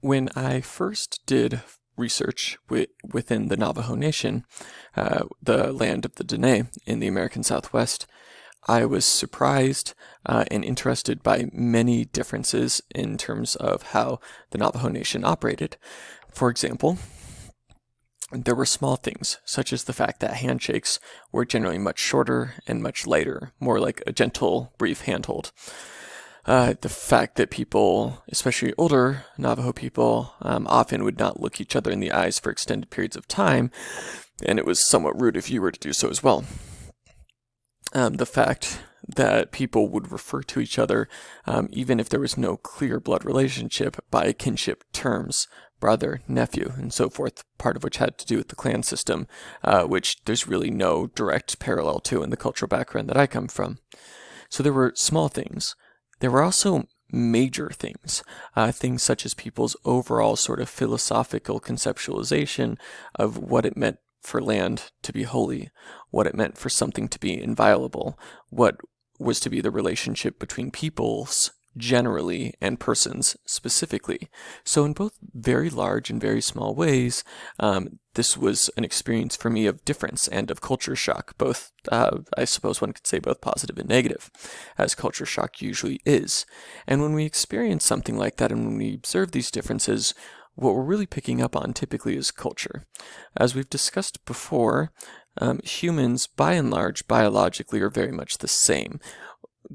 When I first did research within the Navajo Nation, the land of the Dene in the American Southwest, I was surprised and interested by many differences in terms of how the Navajo Nation operated. For example, there were small things, such as the fact that handshakes were generally much shorter and much lighter, more like a gentle, brief handhold. The fact that people, especially older Navajo people, often would not look each other in the eyes for extended periods of time, and it was somewhat rude if you were to do so as well. The fact that people would refer to each other, even if there was no clear blood relationship, by kinship terms, brother, nephew, and so forth, part of which had to do with the clan system, which there's really no direct parallel to in the cultural background that I come from. So there were small things. There were also major things, things such as people's overall sort of philosophical conceptualization of what it meant for land to be holy, what it meant for something to be inviolable, what was to be the relationship between peoples generally and persons specifically. So in both very large and very small ways, this was an experience for me of difference and of culture shock, both, I suppose one could say both positive and negative, as culture shock usually is. And when we experience something like that and when we observe these differences, what we're really picking up on typically is culture. As we've discussed before, humans, by and large, biologically are very much the same.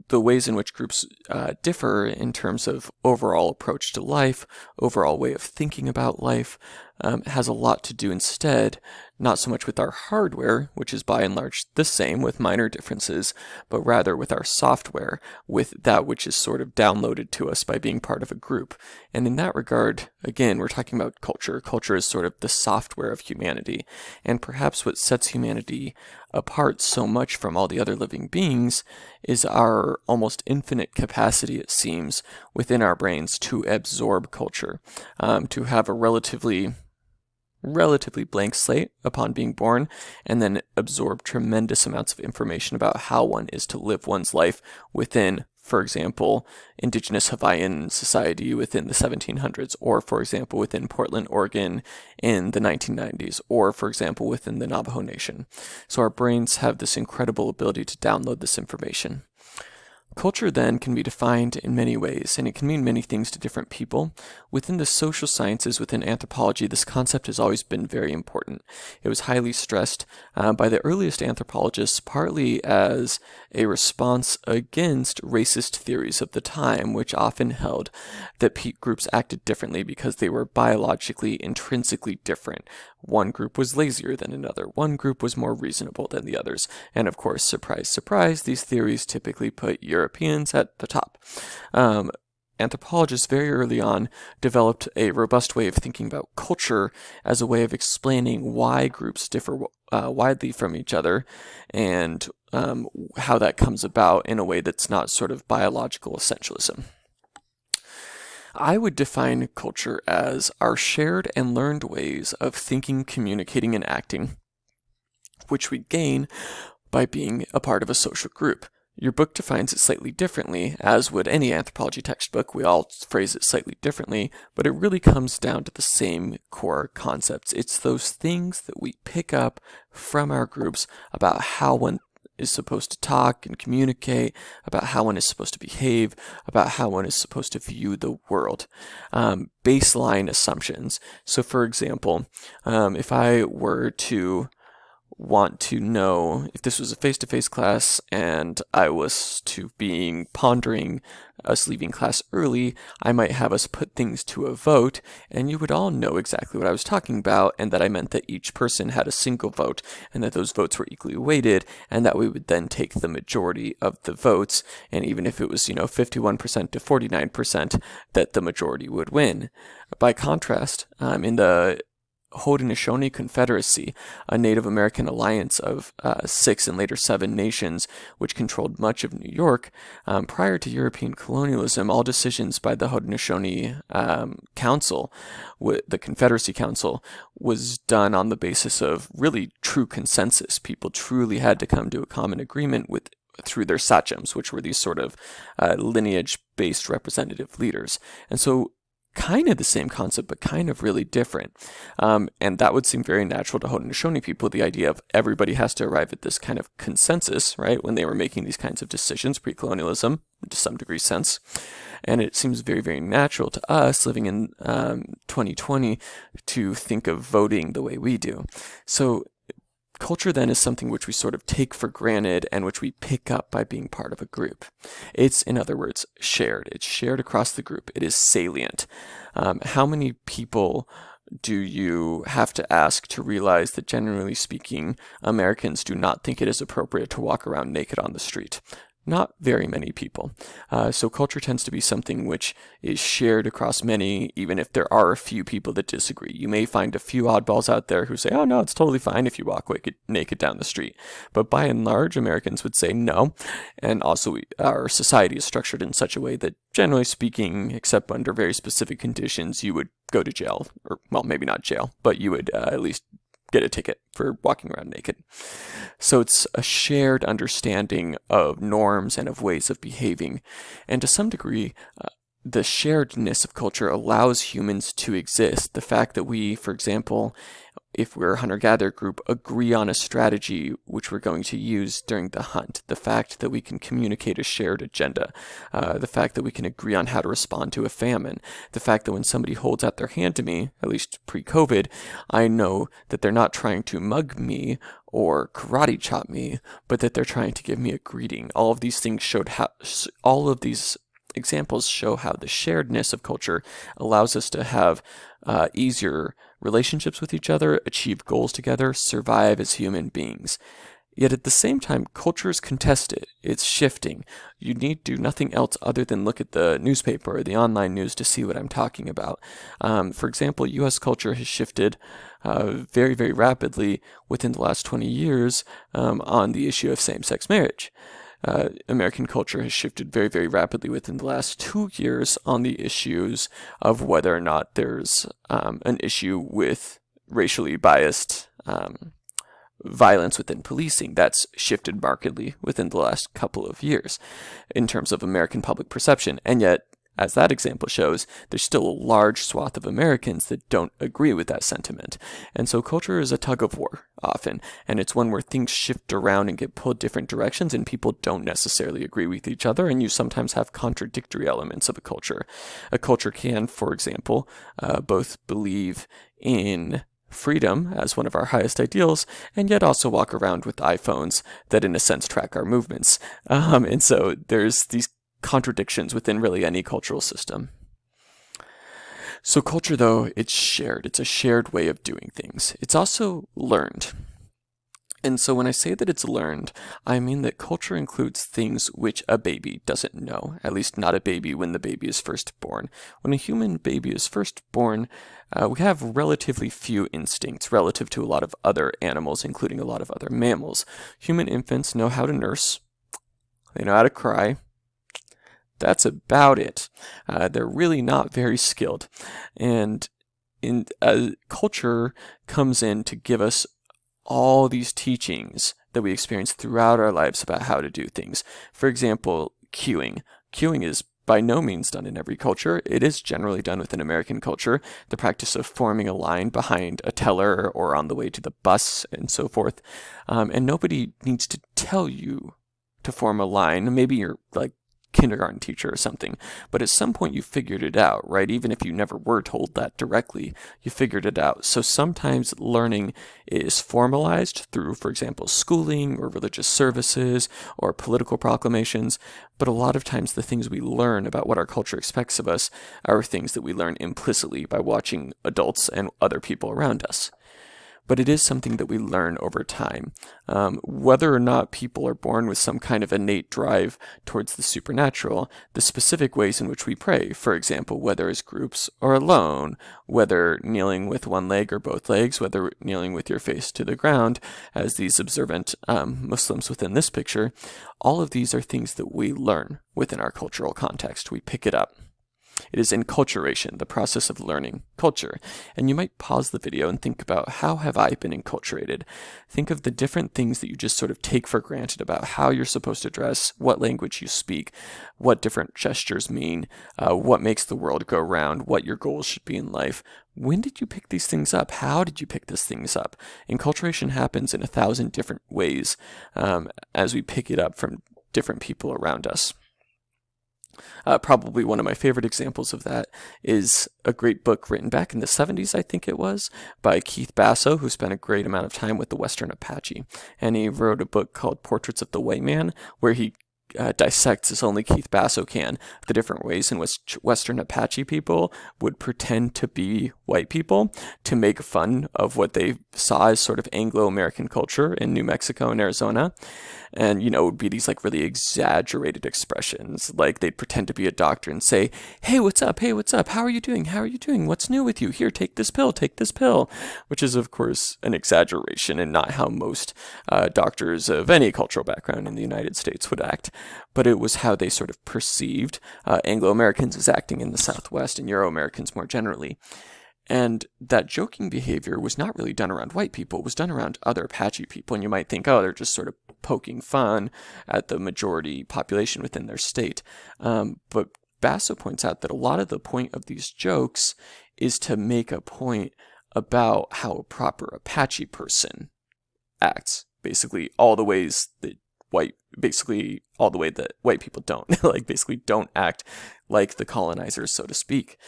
The ways in which groups differ in terms of overall approach to life, overall way of thinking about life, has a lot to do instead, not so much with our hardware, which is by and large the same with minor differences, but rather with our software, with that which is sort of downloaded to us by being part of a group. And in that regard, again, we're talking about culture. Culture is sort of the software of humanity, and perhaps what sets humanity apart so much from all the other living beings is our almost infinite capacity, it seems, within our brains to absorb culture, to have a relatively blank slate upon being born, and then absorb tremendous amounts of information about how one is to live one's life within, for example, indigenous Hawaiian society within the 1700s, or for example within Portland, Oregon in the 1990s, or for example within the Navajo Nation. So our brains have this incredible ability to download this information. Culture then can be defined in many ways, and it can mean many things to different people. Within the social sciences, within anthropology, this concept has always been very important. It was highly stressed by the earliest anthropologists, partly as a response against racist theories of the time, which often held that groups acted differently because they were biologically, intrinsically different. One group was lazier than another. One group was more reasonable than the others. And of course, surprise, surprise, these theories typically put Europeans at the top. Anthropologists very early on developed a robust way of thinking about culture as a way of explaining why groups differ widely from each other, and how that comes about in a way that's not sort of biological essentialism. I would define culture as our shared and learned ways of thinking, communicating, and acting, which we gain by being a part of a social group. Your book defines it slightly differently, as would any anthropology textbook. We all phrase it slightly differently, but it really comes down to the same core concepts. It's those things that we pick up from our groups about how one is supposed to talk and communicate, about how one is supposed to behave, about how one is supposed to view the world. Baseline assumptions. So for example, if I were to want to know, if this was a face-to-face class and I was to be pondering us leaving class early, I might have us put things to a vote, and you would all know exactly what I was talking about, and that I meant that each person had a single vote, and that those votes were equally weighted, and that we would then take the majority of the votes, and even if it was, 51% to 49%, that the majority would win. By contrast, in the Haudenosaunee Confederacy, a Native American alliance of 6 and later 7 nations, which controlled much of New York. Prior to European colonialism, all decisions by the Haudenosaunee Council, the Confederacy Council, was done on the basis of really true consensus. People truly had to come to a common agreement through their sachems, which were these sort of lineage-based representative leaders. And so kind of the same concept, but kind of really different. And that would seem very natural to Haudenosaunee people, the idea of everybody has to arrive at this kind of consensus, right? When they were making these kinds of decisions, pre-colonialism, to some degree sense. And it seems very, very natural to us living in 2020 to think of voting the way we do. So culture then is something which we sort of take for granted and which we pick up by being part of a group. It's, in other words, shared. It's shared across the group. It is salient. How many people do you have to ask to realize that, generally speaking, Americans do not think it is appropriate to walk around naked on the street? Not very many people. So culture tends to be something which is shared across many, even if there are a few people that disagree. You may find a few oddballs out there who say, oh no, it's totally fine if you walk naked down the street. But by and large, Americans would say no. And also our society is structured in such a way that, generally speaking, except under very specific conditions, you would go to jail. Or, well, maybe not jail, but you would at least get a ticket for walking around naked. So it's a shared understanding of norms and of ways of behaving. And to some degree, the sharedness of culture allows humans to exist. The fact that we, for example, if we're a hunter-gatherer group, agree on a strategy which we're going to use during the hunt, the fact that we can communicate a shared agenda, the fact that we can agree on how to respond to a famine, the fact that when somebody holds out their hand to me, at least pre-COVID, I know that they're not trying to mug me or karate chop me, but that they're trying to give me a greeting. All of these things all of these examples show how the sharedness of culture allows us to have easier relationships with each other, achieve goals together, survive as human beings. Yet at the same time, culture is contested. It's shifting. You need do nothing else other than look at the newspaper or the online news to see what I'm talking about. For example, U.S. culture has shifted very, very rapidly within the last 20 years on the issue of same-sex marriage. American culture has shifted very, very rapidly within the last 2 years on the issues of whether or not there's an issue with racially biased violence within policing. That's shifted markedly within the last couple of years in terms of American public perception. And yet, as that example shows, there's still a large swath of Americans that don't agree with that sentiment. And so culture is a tug of war often, and it's one where things shift around and get pulled different directions and people don't necessarily agree with each other, and you sometimes have contradictory elements of a culture. A culture can, for example, both believe in freedom as one of our highest ideals, and yet also walk around with iPhones that in a sense track our movements. And so there's these contradictions within really any cultural system. So culture, though, it's shared. It's a shared way of doing things. It's also learned. And so when I say that it's learned, I mean that culture includes things which a baby doesn't know, at least not a baby when the baby is first born. When a human baby is first born, we have relatively few instincts relative to a lot of other animals, including a lot of other mammals. Human infants know how to nurse. They know how to cry. That's about it. They're really not very skilled. And culture comes in to give us all these teachings that we experience throughout our lives about how to do things. For example, queuing. Queuing is by no means done in every culture. It is generally done within American culture. The practice of forming a line behind a teller or on the way to the bus and so forth. And nobody needs to tell you to form a line. Maybe you're like kindergarten teacher or something, but at some point you figured it out, right? Even if you never were told that directly, you figured it out. So sometimes learning is formalized through, for example, schooling or religious services or political proclamations, but a lot of times the things we learn about what our culture expects of us are things that we learn implicitly by watching adults and other people around us. But it is something that we learn over time. Whether or not people are born with some kind of innate drive towards the supernatural, the specific ways in which we pray, for example, whether as groups or alone, whether kneeling with one leg or both legs, whether kneeling with your face to the ground, as these observant Muslims within this picture, all of these are things that we learn within our cultural context. We pick it up. It is enculturation, the process of learning culture. And you might pause the video and think about, how have I been enculturated? Think of the different things that you just sort of take for granted about how you're supposed to dress, what language you speak, what different gestures mean, what makes the world go round, what your goals should be in life. When did you pick these things up? How did you pick these things up? Enculturation happens in 1,000 different ways as we pick it up from different people around us. Probably one of my favorite examples of that is a great book written back in the 70s, I think it was, by Keith Basso, who spent a great amount of time with the Western Apache. And he wrote a book called Portraits of the White Man, where he dissects, as only Keith Basso can, the different ways in which Western Apache people would pretend to be white people to make fun of what they saw as sort of Anglo-American culture in New Mexico and Arizona. And, it would be these like really exaggerated expressions. Like they'd pretend to be a doctor and say, "Hey, what's up? Hey, what's up? How are you doing? How are you doing? What's new with you? Here, take this pill, take this pill," which is, of course, an exaggeration and not how most doctors of any cultural background in the United States would act. But it was how they sort of perceived Anglo-Americans as acting in the Southwest and Euro-Americans more generally. And that joking behavior was not really done around white people. It was done around other Apache people. And you might think, oh, they're just sort of poking fun at the majority population within their state. But Basso points out that a lot of the point of these jokes is to make a point about how a proper Apache person acts. Basically, all the ways that white people don't, like basically don't act like the colonizers, so to speak.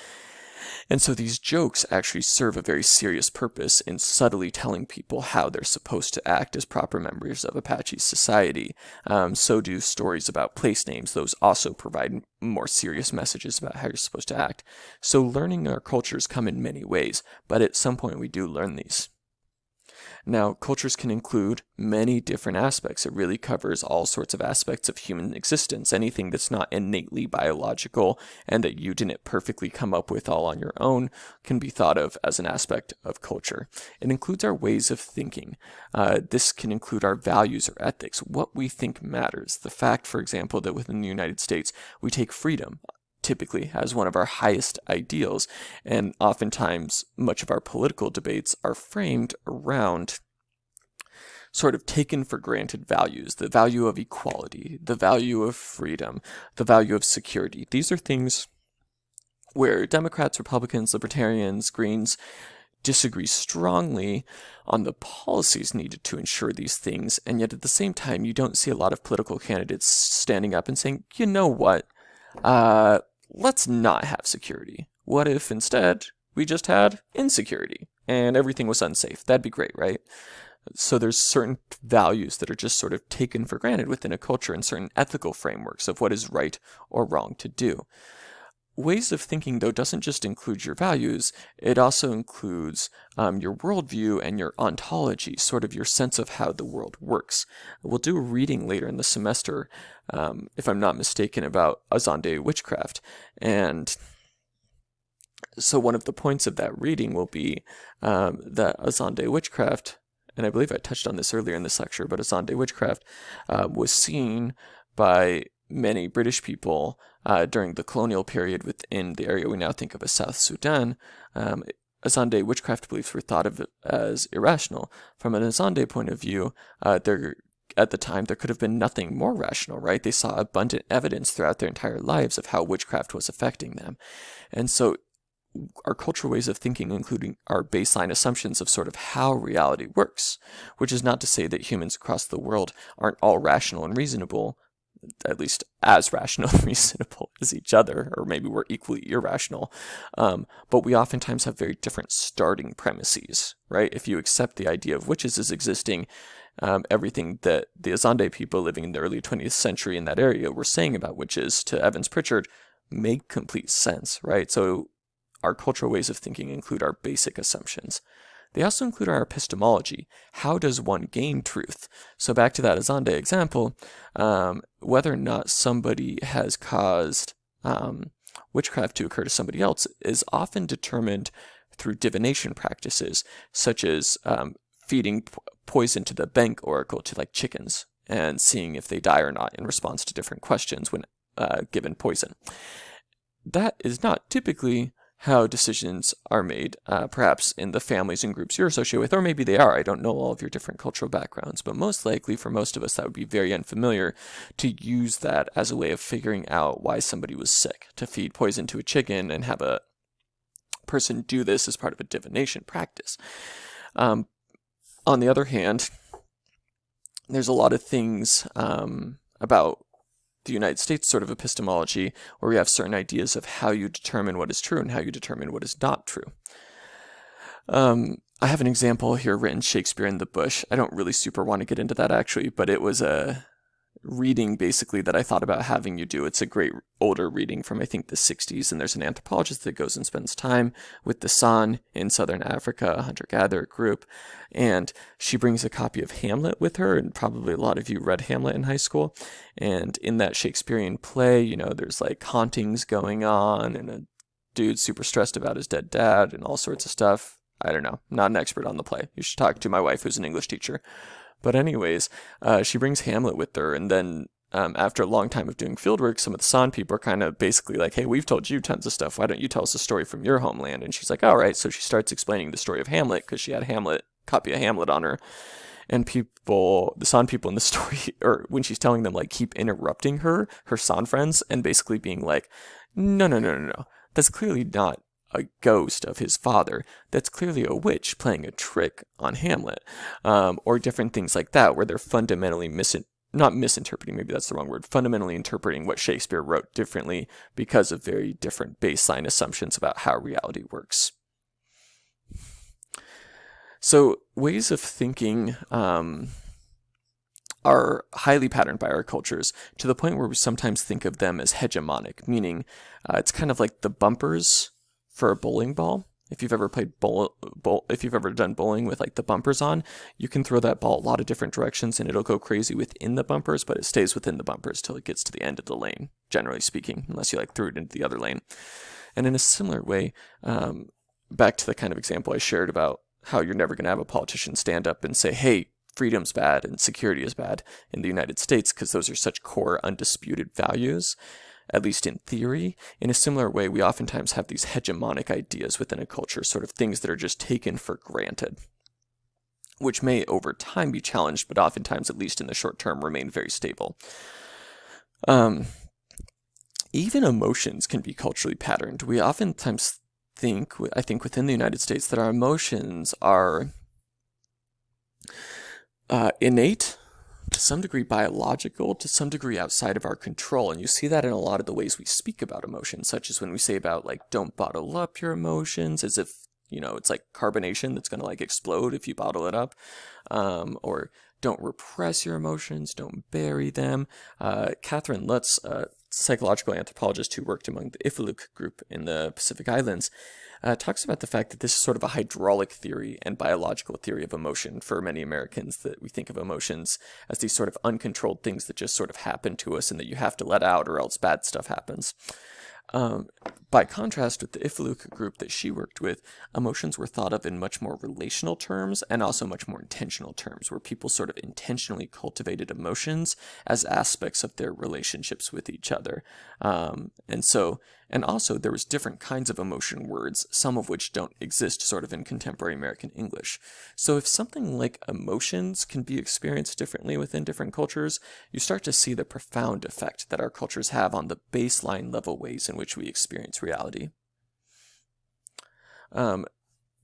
And so these jokes actually serve a very serious purpose in subtly telling people how they're supposed to act as proper members of Apache society. So do stories about place names. Those also provide more serious messages about how you're supposed to act. So learning our cultures come in many ways, but at some point we do learn these. Now, cultures can include many different aspects. It really covers all sorts of aspects of human existence. Anything that's not innately biological and that you didn't perfectly come up with all on your own can be thought of as an aspect of culture. It includes our ways of thinking. This can include our values or ethics, what we think matters. The fact, for example, that within the United States, we take freedom typically as one of our highest ideals, and oftentimes much of our political debates are framed around sort of taken for granted values, the value of equality, the value of freedom, the value of security. These are things where Democrats, Republicans, Libertarians, Greens disagree strongly on the policies needed to ensure these things, and yet at the same time you don't see a lot of political candidates standing up and saying, you know what, let's not have security. What if instead we just had insecurity and everything was unsafe? That'd be great, right? So there's certain values that are just sort of taken for granted within a culture and certain ethical frameworks of what is right or wrong to do. Ways of thinking, though, doesn't just include your values, it also includes your worldview and your ontology, sort of your sense of how the world works. We'll do a reading later in the semester, if I'm not mistaken, about Azande witchcraft. And so one of the points of that reading will be that Azande witchcraft, and I believe I touched on this earlier in this lecture, but Azande witchcraft was seen by many British people during the colonial period within the area we now think of as South Sudan. Azande witchcraft beliefs were thought of as irrational. From an Azande point of view, at the time, there could have been nothing more rational, right? They saw abundant evidence throughout their entire lives of how witchcraft was affecting them. And so our cultural ways of thinking, including our baseline assumptions of sort of how reality works, which is not to say that humans across the world aren't all rational and reasonable, at least as rational and reasonable as each other, or maybe we're equally irrational. But we oftentimes have very different starting premises, right? If you accept the idea of witches as existing, everything that the Azande people living in the early 20th century in that area were saying about witches to Evans Pritchard make complete sense, right? So our cultural ways of thinking include our basic assumptions. They also include our epistemology. How does one gain truth? So back to that Azande example, whether or not somebody has caused witchcraft to occur to somebody else is often determined through divination practices, such as feeding poison to the bank oracle to like chickens and seeing if they die or not in response to different questions when given poison. that is not typically how decisions are made, perhaps in the families and groups you're associated with, or maybe they are. I don't know all of your different cultural backgrounds, but most likely for most of us that would be very unfamiliar to use that as a way of figuring out why somebody was sick, to feed poison to a chicken and have a person do this as part of a divination practice. On the other hand, there's a lot of things about the United States sort of epistemology where we have certain ideas of how you determine what is true and how you determine what is not true. I have an example here written, Shakespeare in the Bush. I don't really super want to get into that actually, but it was a reading basically that I thought about having you do. It's a great older reading from I think the 60s, and there's an anthropologist that goes and spends time with the San in southern Africa, a hunter-gatherer group, and she brings a copy of Hamlet with her, and probably a lot of you read Hamlet in high school. And in that Shakespearean play, you know, there's like hauntings going on and a dude super stressed about his dead dad and all sorts of stuff. I don't know, not an expert on the play. You should talk to my wife who's an English teacher. But anyways, she brings Hamlet with her, and then after a long time of doing fieldwork, some of the San people are kind of basically like, hey, we've told you tons of stuff. Why don't you tell us a story from your homeland? And she's like, all right. So she starts explaining the story of Hamlet because she had copy of Hamlet on her. And the San people in the story, or when she's telling them, like, keep interrupting her San friends, and basically being like, no. That's clearly not a ghost of his father. That's clearly a witch playing a trick on Hamlet, or different things like that, where they're fundamentally not misinterpreting, maybe that's the wrong word, fundamentally interpreting what Shakespeare wrote differently because of very different baseline assumptions about how reality works. So ways of thinking are highly patterned by our cultures to the point where we sometimes think of them as hegemonic, meaning it's kind of like the bumpers for a bowling ball. If you've ever played if you've ever done bowling with like the bumpers on, you can throw that ball a lot of different directions and it'll go crazy within the bumpers, but it stays within the bumpers till it gets to the end of the lane, generally speaking, unless you like threw it into the other lane. And in a similar way, back to the kind of example I shared about how you're never going to have a politician stand up and say, hey, freedom's bad and security is bad in the United States, because those are such core undisputed values. At least in theory. In a similar way, we oftentimes have these hegemonic ideas within a culture, sort of things that are just taken for granted, which may over time be challenged, but oftentimes, at least in the short term, remain very stable. Even emotions can be culturally patterned. We oftentimes think, I think within the United States, that our emotions are innate, to some degree biological, to some degree outside of our control. And you see that in a lot of the ways we speak about emotions, such as when we say about like, don't bottle up your emotions, as if, you know, it's like carbonation that's going to like explode if you bottle it up, or don't repress your emotions, don't bury them. Catherine Lutz, a psychological anthropologist who worked among the Ifaluk group in the Pacific Islands, talks about the fact that this is sort of a hydraulic theory and biological theory of emotion for many Americans, that we think of emotions as these sort of uncontrolled things that just sort of happen to us and that you have to let out or else bad stuff happens. By contrast with the Ifaluk group that she worked with, emotions were thought of in much more relational terms and also much more intentional terms, where people sort of intentionally cultivated emotions as aspects of their relationships with each other. And also there was different kinds of emotion words, some of which don't exist sort of in contemporary American English. So if something like emotions can be experienced differently within different cultures, you start to see the profound effect that our cultures have on the baseline level ways in which we experience reality.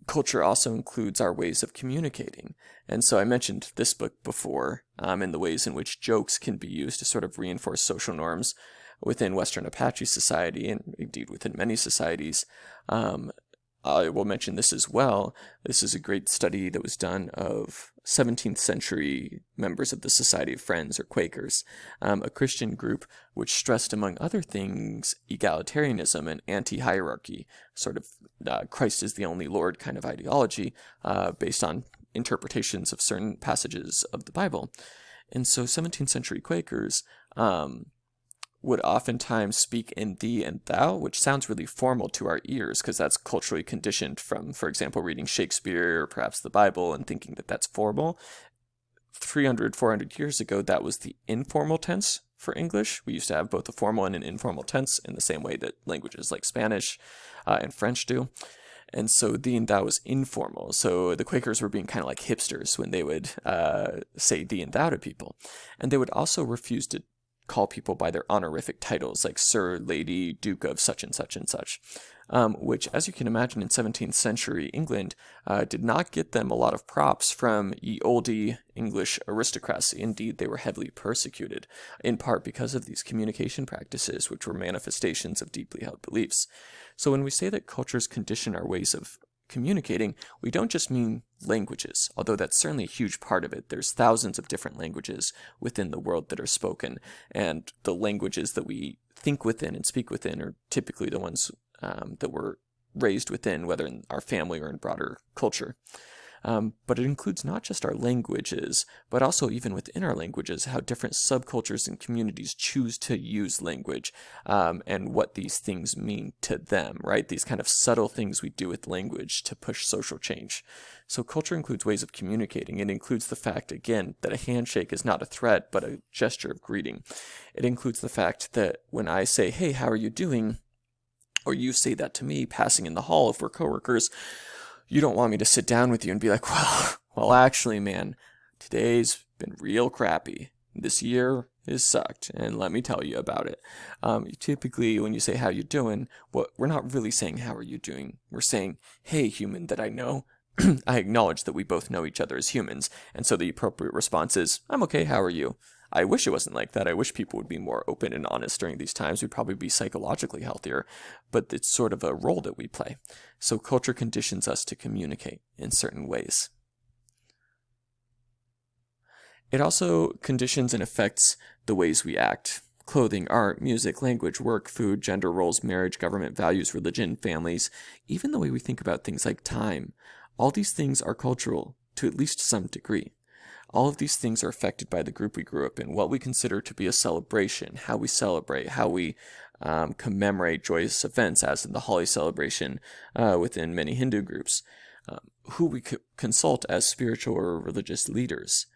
Culture also includes our ways of communicating. And so I mentioned this book before, and the ways in which jokes can be used to sort of reinforce social norms within Western Apache society, and indeed within many societies. I will mention this as well. This is a great study that was done of 17th century members of the Society of Friends, or Quakers, a Christian group which stressed, among other things, egalitarianism and anti-hierarchy, sort of Christ is the only Lord kind of ideology, based on interpretations of certain passages of the Bible. And so 17th century Quakers would oftentimes speak in thee and thou, which sounds really formal to our ears because that's culturally conditioned from, for example, reading Shakespeare or perhaps the Bible and thinking that that's formal. 300, 400 years ago, that was the informal tense for English. We used to have both a formal and an informal tense in the same way that languages like Spanish and French do. And so thee and thou was informal. So the Quakers were being kind of like hipsters when they would say thee and thou to people. And they would also refuse to call people by their honorific titles like Sir, Lady, Duke of such and such and such, which, as you can imagine, in 17th century England did not get them a lot of props from ye olde English aristocracy. Indeed, they were heavily persecuted, in part because of these communication practices, which were manifestations of deeply held beliefs. So when we say that cultures condition our ways of communicating, we don't just mean languages, although that's certainly a huge part of it. There's thousands of different languages within the world that are spoken, and the languages that we think within and speak within are typically the ones that we're raised within, whether in our family or in broader culture. But it includes not just our languages, but also even within our languages, how different subcultures and communities choose to use language, and what these things mean to them, right? These kind of subtle things we do with language to push social change. So culture includes ways of communicating. It includes the fact, again, that a handshake is not a threat, but a gesture of greeting. It includes the fact that when I say, hey, how are you doing? Or you say that to me passing in the hall if we're coworkers, you don't want me to sit down with you and be like, well, actually, man, today's been real crappy. This year has sucked, and let me tell you about it. Typically, when you say how you doing, we're not really saying how are you doing. We're saying, hey, human that I know. I acknowledge that we both know each other as humans, and so the appropriate response is, I'm okay, how are you? I wish it wasn't like that. I wish people would be more open and honest during these times. We'd probably be psychologically healthier, but it's sort of a role that we play. So culture conditions us to communicate in certain ways. It also conditions and affects the ways we act. Clothing, art, music, language, work, food, gender roles, marriage, government values, religion, families, even the way we think about things like time. All these things are cultural to at least some degree. All of these things are affected by the group we grew up in, what we consider to be a celebration, how we celebrate, how we commemorate joyous events, as in the Holi celebration within many Hindu groups, who we consult as spiritual or religious leaders,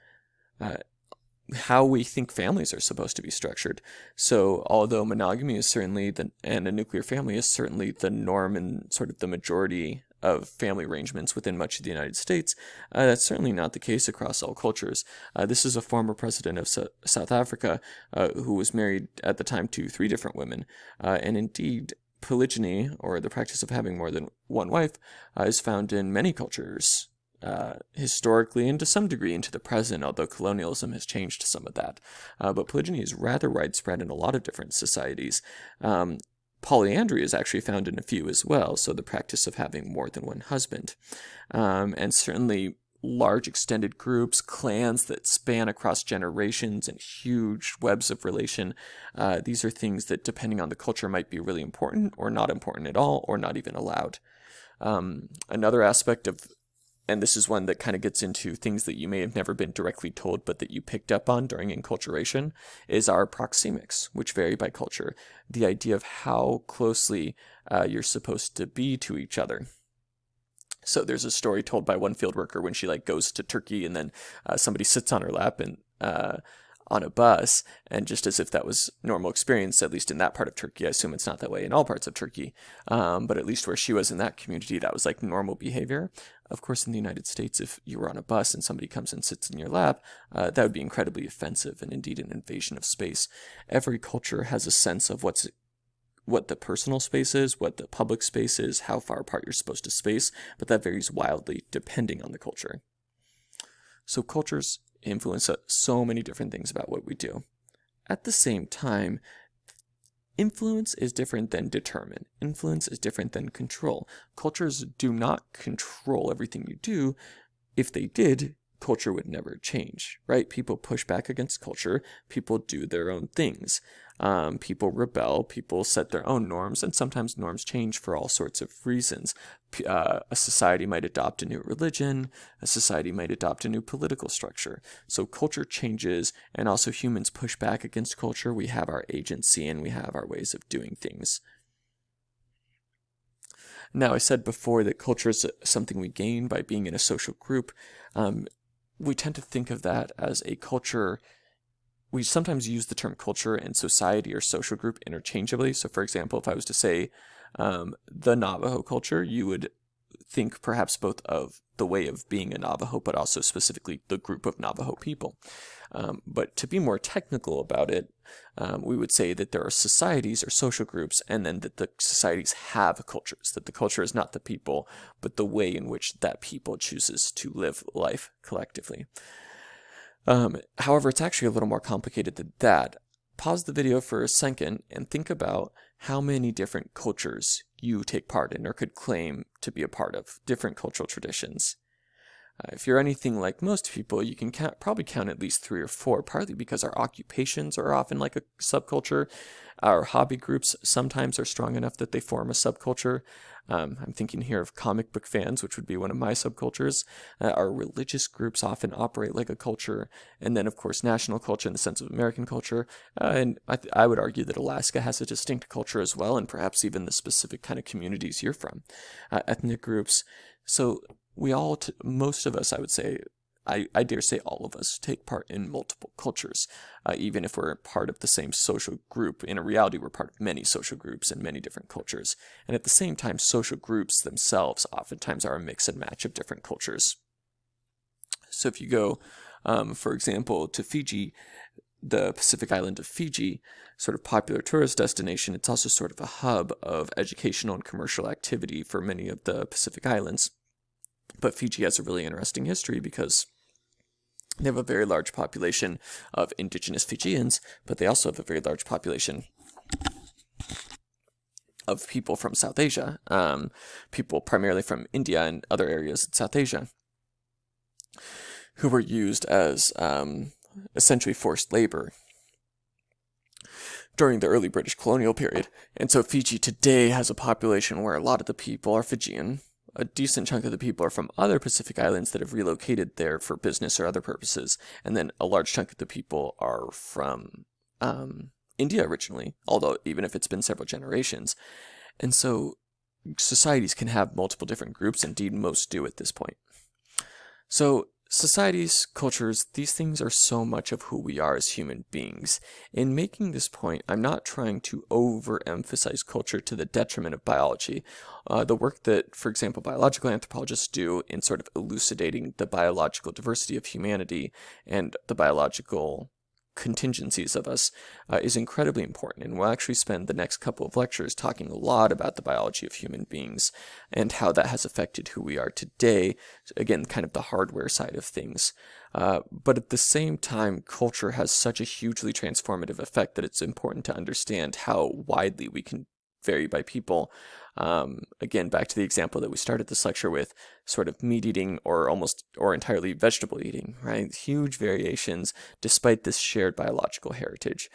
how we think families are supposed to be structured. So although monogamy is certainly, and a nuclear family is certainly the norm and sort of the majority of family arrangements within much of the United States, that's certainly not the case across all cultures. This is a former president of South Africa who was married at the time to 3 different women. And indeed, polygyny, or the practice of having more than one wife, is found in many cultures, historically and to some degree into the present, although colonialism has changed some of that. But polygyny is rather widespread in a lot of different societies. Polyandry is actually found in a few as well, so the practice of having more than one husband. And certainly large extended groups, clans that span across generations and huge webs of relation. These are things that, depending on the culture, might be really important or not important at all, or not even allowed. Another aspect of, and this is one that kind of gets into things that you may have never been directly told but that you picked up on during enculturation, is our proxemics, which vary by culture. The idea of how closely you're supposed to be to each other. So there's a story told by one field worker when she goes to Turkey, and then somebody sits on her lap and on a bus, and just as if that was normal experience, at least in that part of Turkey. I assume it's not that way in all parts of Turkey, but at least where she was in that community, that was normal behavior. Of course, in the United States, if you were on a bus and somebody comes and sits in your lap, that would be incredibly offensive and indeed an invasion of space. Every culture has a sense of what the personal space is, what the public space is, how far apart you're supposed to space, but that varies wildly depending on the culture. So cultures influence so many different things about what we do. At the same time, influence is different than determine. Influence is different than control. Cultures do not control everything you do. If they did, culture would never change, right? People push back against culture. People do their own things. People rebel. People set their own norms, and sometimes norms change for all sorts of reasons. A society might adopt a new religion. A society might adopt a new political structure. So culture changes, and also humans push back against culture. We have our agency, and we have our ways of doing things. Now, I said before that culture is something we gain by being in a social group. We tend to think of that as a culture we sometimes use the term culture and society or social group interchangeably. So for example, if I was to say the Navajo culture, you would think perhaps both of the way of being a Navajo, but also specifically the group of Navajo people. But to be more technical about it, we would say that there are societies or social groups, and then that the societies have cultures, that the culture is not the people, but the way in which that people chooses to live life collectively. However, it's actually a little more complicated than that. Pause the video for a second and think about how many different cultures you take part in or could claim to be a part of, different cultural traditions. If you're anything like most people, you can probably count at least 3 or 4, partly because our occupations are often like a subculture. Our hobby groups sometimes are strong enough that they form a subculture. I'm thinking here of comic book fans, which would be one of my subcultures. Our religious groups often operate like a culture. And then, of course, national culture in the sense of American culture. And I would argue that Alaska has a distinct culture as well, and perhaps even the specific kind of communities you're from. Ethnic groups. So we all, most of us, I would say, I dare say all of us, take part in multiple cultures, even if we're part of the same social group. In reality, we're part of many social groups and many different cultures. And at the same time, social groups themselves oftentimes are a mix and match of different cultures. So if you go, for example, to Fiji, the Pacific island of Fiji, sort of popular tourist destination, it's also sort of a hub of educational and commercial activity for many of the Pacific islands. But Fiji has a really interesting history because they have a very large population of indigenous Fijians, but they also have a very large population of people from South Asia, people primarily from India and other areas in South Asia, who were used as essentially forced labor during the early British colonial period. And so Fiji today has a population where a lot of the people are Fijian. A decent chunk of the people are from other Pacific islands that have relocated there for business or other purposes. And then a large chunk of the people are from India originally, although even if it's been several generations. And so societies can have multiple different groups, indeed most do at this point. So societies, cultures, these things are so much of who we are as human beings. In making this point, I'm not trying to overemphasize culture to the detriment of biology. The work that, for example, biological anthropologists do in sort of elucidating the biological diversity of humanity and the biological contingencies of us is incredibly important, and we'll actually spend the next couple of lectures talking a lot about the biology of human beings and how that has affected who we are today, again, kind of the hardware side of things. But at the same time, culture has such a hugely transformative effect that it's important to understand how widely we can vary by people. Again, back to the example that we started this lecture with, sort of meat eating or entirely vegetable eating, right? Huge variations despite this shared biological heritage.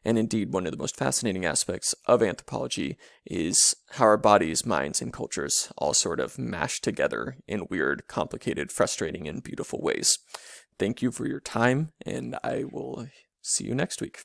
And indeed, one of the most fascinating aspects of anthropology is how our bodies, minds, and cultures all sort of mash together in weird, complicated, frustrating, and beautiful ways. Thank you for your time, and I will see you next week.